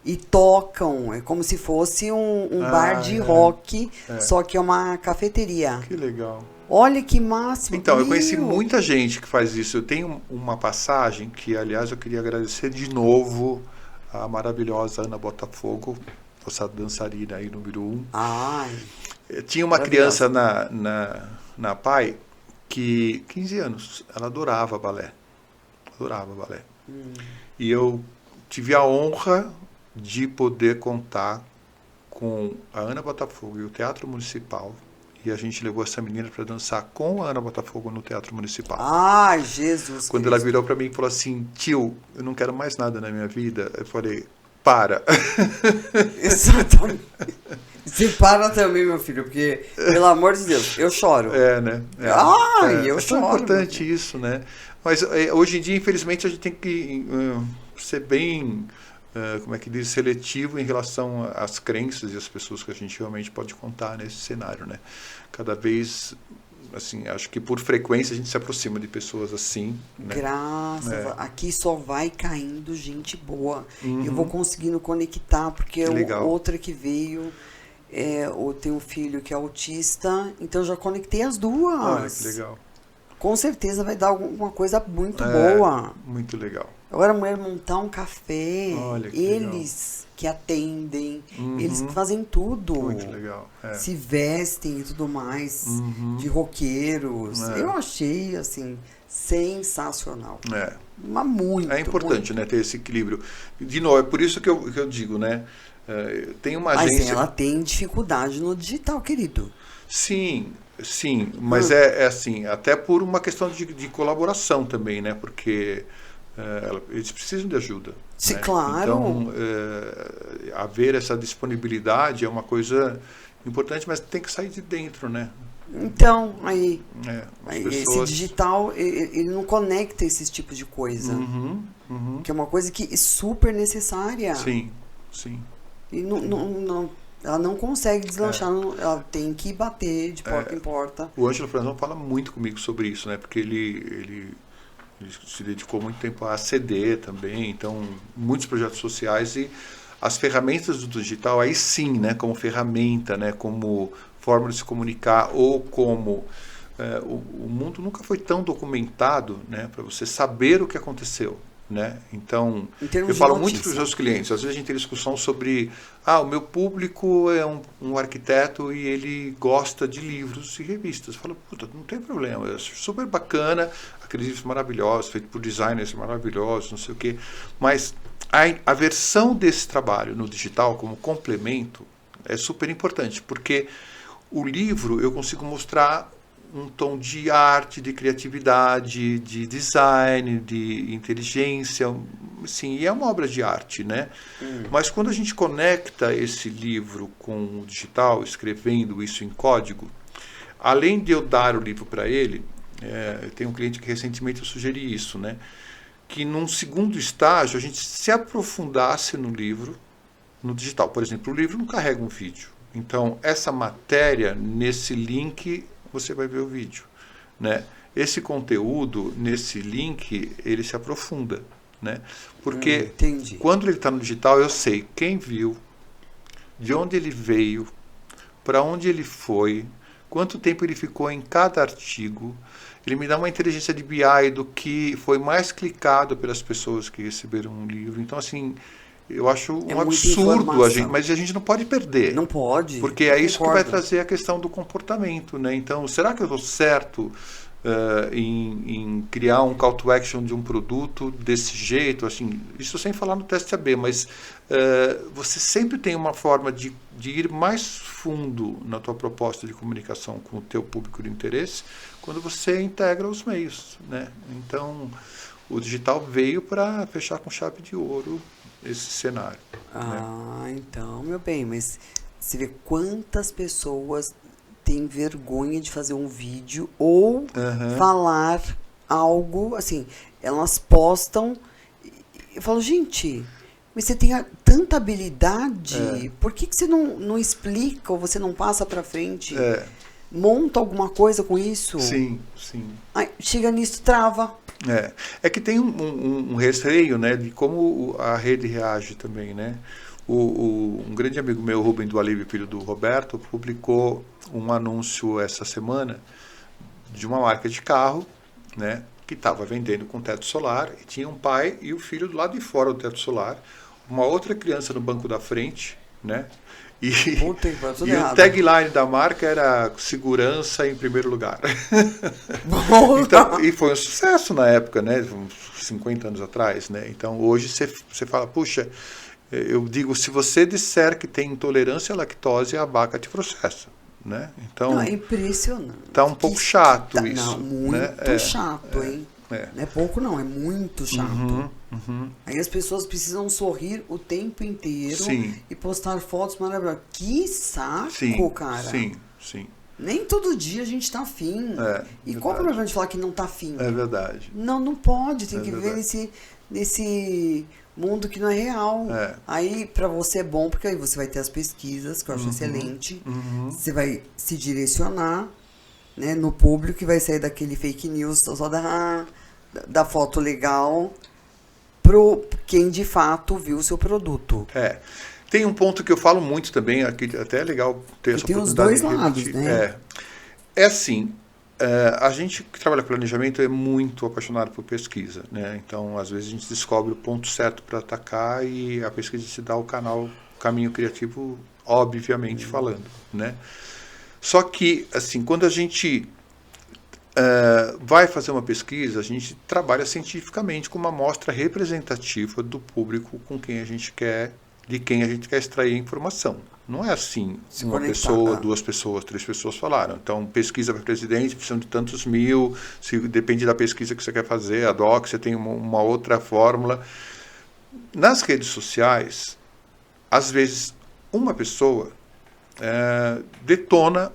E tocam. É como se fosse um bar de rock, só que é uma cafeteria. Que legal. Olha que máximo. Então, eu conheci muita gente que faz isso. Eu tenho uma passagem que, aliás, eu queria agradecer de novo a maravilhosa Ana Botafogo, nossa dançarina aí, número 1. Tinha uma criança na PAI que 15 anos, ela adorava balé. E eu tive a honra de poder contar com a Ana Botafogo e o Teatro Municipal, e a gente levou essa menina para dançar com a Ana Botafogo no Teatro Municipal. Ai, Jesus Quando Cristo. ela virou para mim e falou assim: "Tio, eu não quero mais nada na minha vida", eu falei: "Para". Exatamente. Você para também, meu filho, porque, pelo amor de Deus, eu choro. Né? Eu choro. É importante isso, né? Mas hoje em dia, infelizmente, a gente tem que ser bem, como é que diz, seletivo em relação às crenças e às pessoas que a gente realmente pode contar nesse cenário, né? Cada vez, assim, acho que por frequência a gente se aproxima de pessoas assim, né? Graças a... Aqui só vai caindo gente boa. Eu vou conseguindo conectar, porque outra que veio... eu tenho um filho que é autista, então eu já conectei as duas. Olha que legal. Com certeza vai dar alguma coisa muito boa. Muito legal. Agora a mulher montar um café, olha que eles legal. Que atendem, eles que fazem tudo. Muito legal. Se vestem e tudo mais, de roqueiros. Eu achei, assim, sensacional. Mas muito. É importante, né, ter esse equilíbrio. De novo, é por isso que eu digo, né? Tem uma agência... Mas ela tem dificuldade no digital, querido. Sim, mas é assim, até por uma questão de colaboração também, né? Porque eles precisam de ajuda. Sim, né? claro. Então, haver essa disponibilidade é uma coisa importante, mas tem que sair de dentro, né? Então, aí pessoas... esse digital, ele não conecta esses tipos de coisa. Que é uma coisa que é super necessária. Sim. E não, ela não consegue deslanchar, ela tem que bater de porta em porta. O Ângelo Franzão fala muito comigo sobre isso, né? Porque ele se dedicou muito tempo a ACD também, então muitos projetos sociais, e as ferramentas do digital aí sim, né? Como ferramenta, né? Como forma de se comunicar, ou como o mundo nunca foi tão documentado, né, para você saber o que aconteceu. Né? Então, eu falo muito para os meus clientes, às vezes a gente tem discussão sobre o meu público é um arquiteto e ele gosta de livros e revistas. Eu falo, puta, não tem problema, é super bacana, aqueles livros maravilhosos, feitos por designers maravilhosos, não sei o quê, mas a versão desse trabalho no digital como complemento é super importante, porque o livro eu consigo mostrar um tom de arte, de criatividade, de design, de inteligência, sim, e é uma obra de arte, né? Mas quando a gente conecta esse livro com o digital, escrevendo isso em código, além de eu dar o livro para ele, eu tenho um cliente que recentemente eu sugeri isso, né? Que num segundo estágio a gente se aprofundasse no livro, no digital. Por exemplo, o livro não carrega um vídeo. Então, essa matéria, nesse link, você vai ver o vídeo, né? Esse conteúdo, nesse link, ele se aprofunda, né? Porque quando ele está no digital, eu sei quem viu, de onde ele veio, para onde ele foi, quanto tempo ele ficou em cada artigo. Ele me dá uma inteligência de BI do que foi mais clicado pelas pessoas que receberam um livro. Então, assim, eu acho um absurdo, mas a gente não pode perder. Não pode. Porque é isso que vai trazer a questão do comportamento, né? Então, será que eu estou certo em criar um call to action de um produto desse jeito? Assim, isso sem falar no teste AB, mas você sempre tem uma forma de ir mais fundo na tua proposta de comunicação com o teu público de interesse quando você integra os meios, né? Então, o digital veio para fechar com chave de ouro esse cenário. Né? Então, meu bem, mas você vê quantas pessoas têm vergonha de fazer um vídeo ou falar algo, assim, elas postam, eu falo, gente, mas você tem tanta habilidade, por que você não explica ou você não passa pra frente? Monta alguma coisa com isso? Sim, sim. Aí, chega nisso, trava. É que tem um receio, né, de como a rede reage também, né? Um grande amigo meu, Rubem do Alívio, filho do Roberto, publicou um anúncio essa semana de uma marca de carro, né, que estava vendendo com teto solar, e tinha um pai e o filho do lado de fora do teto solar, uma outra criança no banco da frente, né? E o tagline da marca era segurança em primeiro lugar. Então, e foi um sucesso na época, né? Uns 50 anos atrás, né? Então, hoje você fala, puxa, eu digo, se você disser que tem intolerância à lactose, a vaca te processa, né? Então, não, é impressionante. Tá um pouco chato isso. Não, muito chato, hein? Não é pouco não, é muito chato. Aí as pessoas precisam sorrir o tempo inteiro e postar fotos maravilhosas. Que saco, cara. Sim. Nem todo dia a gente tá afim. E qual o problema de falar que não tá afim? É verdade. Não pode, tem que viver nesse mundo que não é real. Aí pra você é bom, porque aí você vai ter as pesquisas, que eu acho excelente. Você vai se direcionar, né, no público, que vai sair daquele fake news só da foto legal pro quem de fato viu o seu produto. Tem um ponto que eu falo muito também, aqui até é legal ter essa oportunidade. Tem os dois lados, né? É assim, a gente que trabalha com planejamento é muito apaixonado por pesquisa, né? Então, às vezes a gente descobre o ponto certo para atacar e a pesquisa se dá o caminho criativo, obviamente falando, né? Só que, assim, quando a gente vai fazer uma pesquisa, a gente trabalha cientificamente com uma amostra representativa do público de quem a gente quer extrair a informação. Não é assim, uma pessoa, 2 pessoas, 3 pessoas falaram. Então, pesquisa para presidente, precisam de tantos mil, depende da pesquisa que você quer fazer, ad hoc, você tem uma outra fórmula. Nas redes sociais, às vezes, uma pessoa detona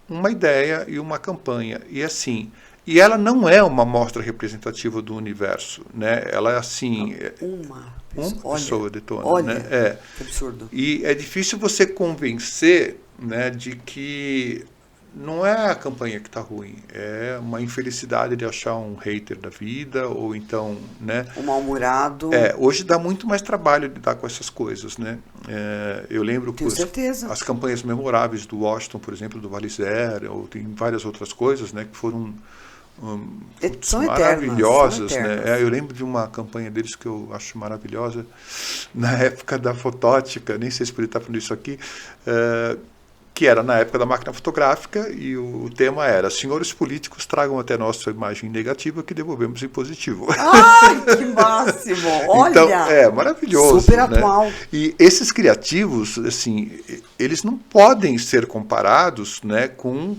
uma ideia e uma campanha. E assim, e ela não é uma amostra representativa do universo, né? Ela é assim, uma pessoa detona, né? Que absurdo. E é difícil você convencer, né, de que não é a campanha que está ruim, é uma infelicidade de achar um hater da vida, ou então, né? O mal-humorado. Hoje dá muito mais trabalho lidar com essas coisas, né? Eu lembro Tenho certeza. as campanhas memoráveis do Washington, por exemplo, do Vale Zero, ou tem várias outras coisas, né? Que foram são maravilhosas, eternas. né? Eu lembro de uma campanha deles que eu acho maravilhosa, na época da fotótica, nem sei se poderia estar falando isso aqui, que era na época da máquina fotográfica, e o tema era: senhores políticos, tragam até nós sua imagem negativa que devolvemos em positivo. Ai, que máximo! Olha! Então, maravilhoso. Super né? atual. E esses criativos, assim, eles não podem ser comparados, né, com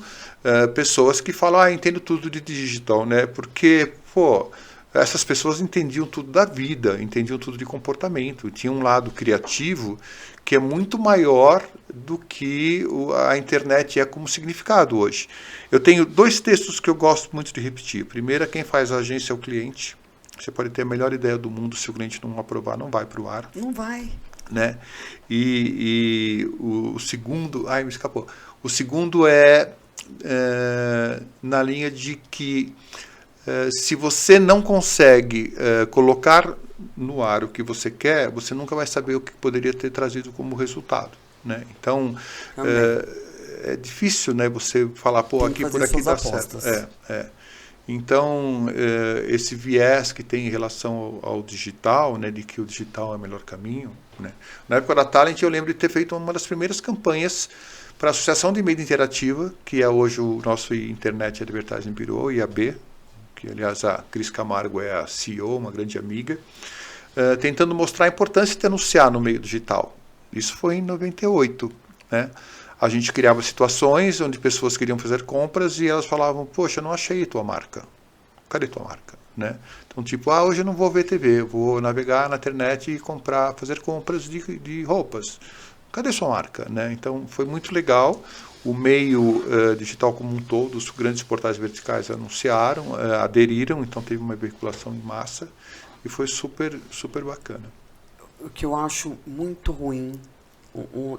pessoas que falam, entendo tudo de digital, né? Porque, essas pessoas entendiam tudo da vida, entendiam tudo de comportamento, tinha um lado criativo que é muito maior do que a internet é como significado hoje. Eu tenho 2 textos que eu gosto muito de repetir. Primeiro, quem faz a agência é o cliente. Você pode ter a melhor ideia do mundo, se o cliente não aprovar, não vai para o ar. Não vai. Né? E o segundo... Ai, me escapou. O segundo é na linha de que se você não consegue colocar no ar o que você quer, você nunca vai saber o que poderia ter trazido como resultado, né? Então é difícil, né, você falar, aqui por aqui dá certo. Então esse viés que tem em relação ao digital, né, de que o digital é o melhor caminho, né? Na época da Talent eu lembro de ter feito uma das primeiras campanhas para a Associação de Mídia Interativa, que é hoje o nosso Internet Advertising Bureau, IAB, que aliás a Cris Camargo é a CEO, uma grande amiga, tentando mostrar a importância de anunciar no meio digital. Isso foi em 98, né? A gente criava situações onde pessoas queriam fazer compras e elas falavam, poxa, eu não achei tua marca. Cadê tua marca? Né? Então, tipo, hoje eu não vou ver TV, eu vou navegar na internet e fazer compras de roupas. Cadê sua marca? Né? Então, foi muito legal. O meio digital como um todo, os grandes portais verticais anunciaram, aderiram, então teve uma veiculação em massa e foi super, super bacana. O que eu acho muito ruim,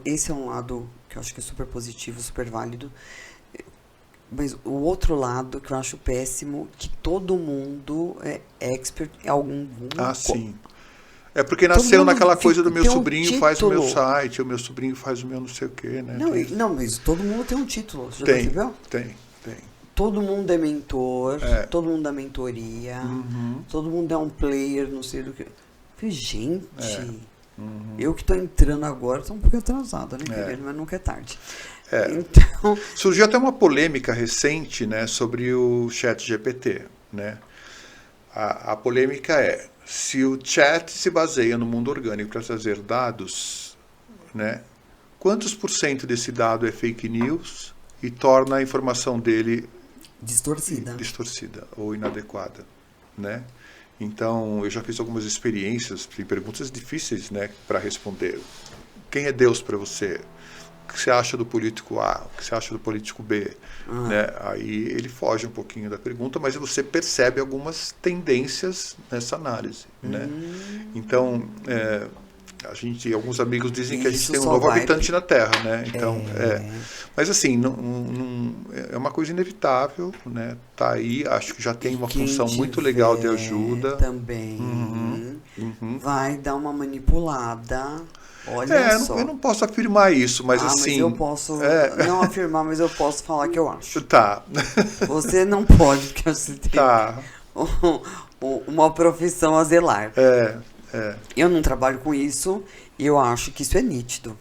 esse é um lado que eu acho que é super positivo, super válido, mas o outro lado que eu acho péssimo, que todo mundo é expert em algum... sim. É porque nasceu naquela coisa do meu sobrinho faz o meu site, o meu sobrinho faz o meu não sei o quê, né? Não, mas todo mundo tem um título, você já percebeu? Tem. Todo mundo é mentor, todo mundo dá mentoria, todo mundo é um player, não sei do que. Gente, eu que estou entrando agora, estou um pouco atrasada, né? Mas nunca é tarde. Então... Surgiu até uma polêmica recente, né, sobre o ChatGPT, né? A polêmica é: se o chat se baseia no mundo orgânico para trazer dados, né, quantos % desse dado é fake news e torna a informação dele distorcida ou inadequada, né? Então, eu já fiz algumas experiências, perguntas difíceis, né, para responder. Quem é Deus para você? O que você acha do político A? O que você acha do político B? Né? Aí ele foge um pouquinho da pergunta, mas você percebe algumas tendências nessa análise. Né? Então, alguns amigos dizem que a gente tem um novo habitante na Terra. Né? Então, mas assim, é uma coisa inevitável. Né? Tá aí, acho que já tem uma função muito legal de ajuda. Também vai dar uma manipulada. Olha só. Eu não posso afirmar isso, mas assim... Mas eu posso não afirmar, mas eu posso falar que eu acho. Tá. Você não pode, porque você tem uma profissão a zelar. Eu não trabalho com isso e eu acho que isso é nítido.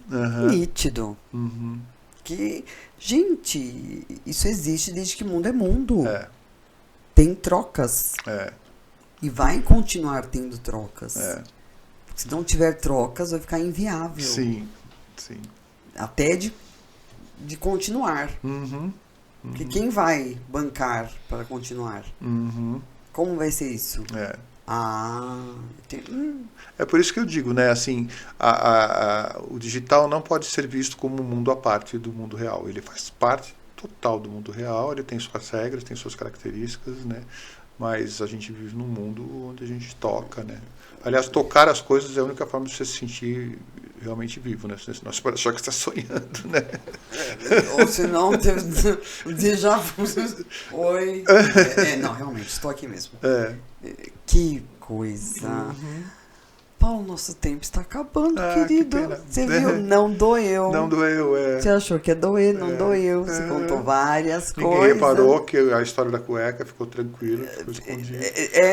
Nítido. Que, gente, isso existe desde que mundo é mundo. Tem trocas. E vai continuar tendo trocas. Se não tiver trocas, vai ficar inviável. Sim. Até de continuar. Porque quem vai bancar para continuar? Como vai ser isso? É por isso que eu digo, né? Assim, o digital não pode ser visto como um mundo à parte do mundo real. Ele faz parte total do mundo real, ele tem suas regras, tem suas características, né? Mas a gente vive num mundo onde a gente toca, né? Aliás, tocar as coisas é a única forma de você se sentir realmente vivo, né? Senão você pode achar que está sonhando, né? Ou se não, déjà vu. Oi. Não, realmente, estou aqui mesmo. Que coisa. Paulo, nosso tempo está acabando, querido. Que Você viu? Não doeu. Não doeu, Você achou que ia doer? Não doeu. Você contou várias coisas. Ninguém reparou que a história da cueca ficou tranquila, ficou escondida.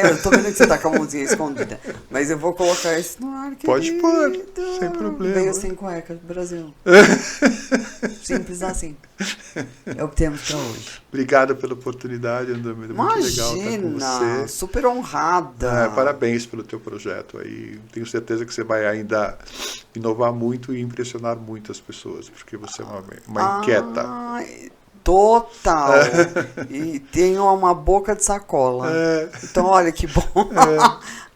Eu tô vendo que você tá com a mãozinha escondida. Mas eu vou colocar isso no ar, querido. Pode pôr, sem problema. Veio sem cueca do Brasil. Simples assim. É o que temos pra hoje. Obrigado pela oportunidade, Andrômeda. Muito legal estar com você. Super honrada. Parabéns pelo teu projeto aí. Tenho certeza que você vai ainda inovar muito e impressionar muitas pessoas, porque você é uma inquieta. Total. E tenho uma boca de sacola. Então, olha que bom.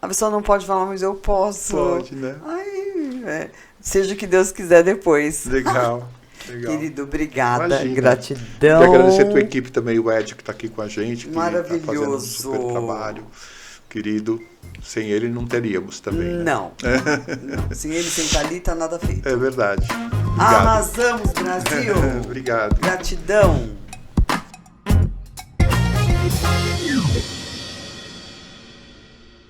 A pessoa não pode falar, mas eu posso. Pode, né? Seja o que Deus quiser depois. Legal. Querido, obrigada. Imagina. Gratidão. E agradecer a tua equipe também, o Ed, que está aqui com a gente. Que Maravilhoso. Tá fazendo um super trabalho. Querido, sem ele não teríamos também. Né? Não. Sem ele, sem Thalita, nada feito. É verdade. Obrigado. Arrasamos, Brasil. Obrigado. Gratidão.